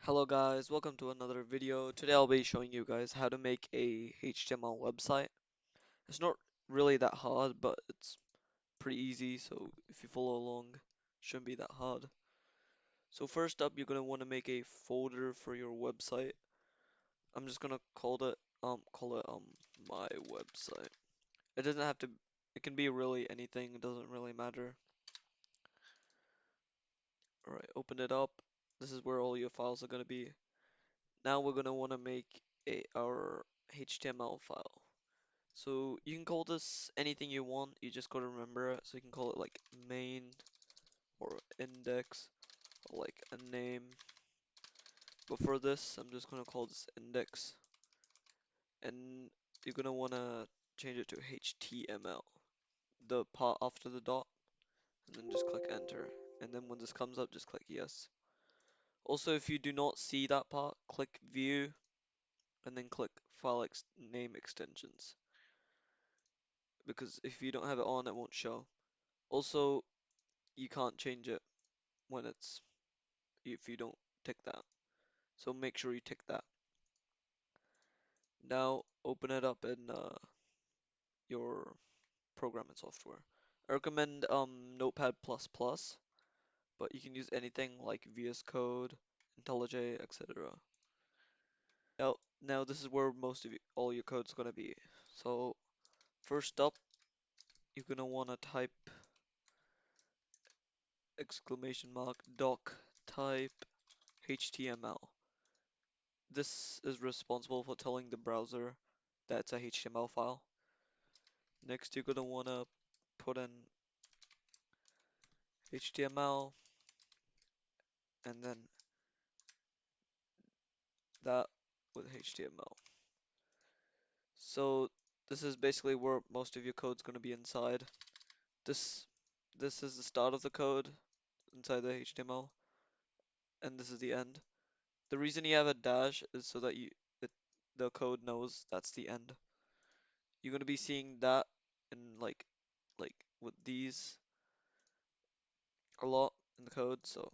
Hello guys, welcome to another video. Today I'll be showing you guys how to make a HTML website. It's not really that hard, but it's pretty easy, so if you follow along, shouldn't be that hard. So first up, you're gonna want to make a folder for your website. I'm just gonna call it my website. It doesn't have to it can be really anything, it doesn't really matter. Alright, open it up. This is where all your files are gonna be. Now we're gonna want to make our HTML file. So you can call this anything you want, you just gotta remember it. So you can call it like main or index or like a name. But for this, I'm just gonna call this index. And you're gonna wanna change it to HTML. The part after the dot, and then just click enter. And then when this comes up, just click yes. Also, if you do not see that part, click view and then click file ex name extensions. Because if you don't have it on, it won't show. Also, you can't change it when it's if you don't tick that. So make sure you tick that. Now open it up in your programming software. I recommend Notepad++, but you can use anything like VS Code, IntelliJ, etc. Now this is where most of all your code's gonna be. So first up, you're gonna wanna type !doc type HTML. This is responsible for telling the browser that it's a HTML file. Next, you're gonna wanna put in HTML and then that with HTML. So this is basically where most of your code's gonna be inside. This this is the start of the code inside the HTML, and this is the end. The reason you have a dash is so that it, the code knows that's the end. You're gonna be seeing that in like with these a lot in the code. So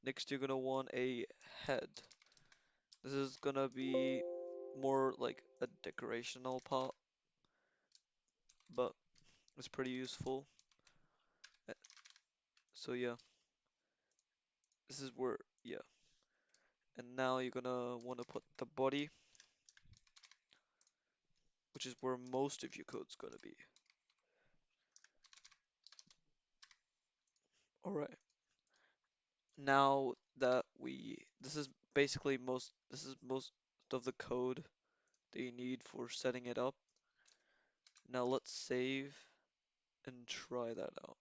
next you're gonna want a head. This is gonna be more like a decorational part, but it's pretty useful. Uh, So yeah, this is where yeah. And now you're gonna want to put the body, which is where most of your code's gonna be. Alright. Now that this is most of the code that you need for setting it up. Now let's save and try that out.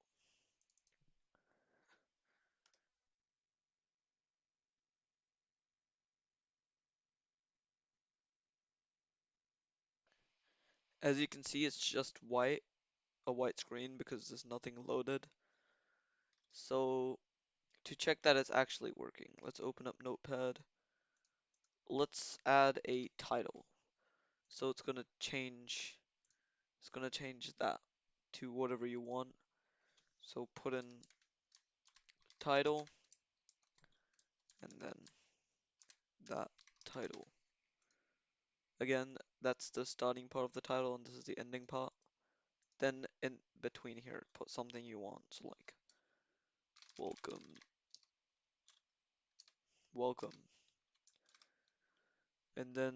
As you can see, it's just a white screen because there's nothing loaded. So to check that it's actually working, let's open up Notepad. Let's add a title. So it's gonna change that to whatever you want. So put in title and then that title. Again, that's the starting part of the title and this is the ending part. Then in between here, put something you want. So like welcome, welcome. And then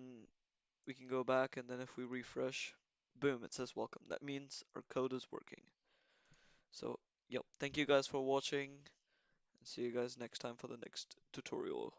we can go back and then if we refresh, boom, it says welcome. That means our code is working. So, yep, thank you guys for watching and see you guys next time for the next tutorial.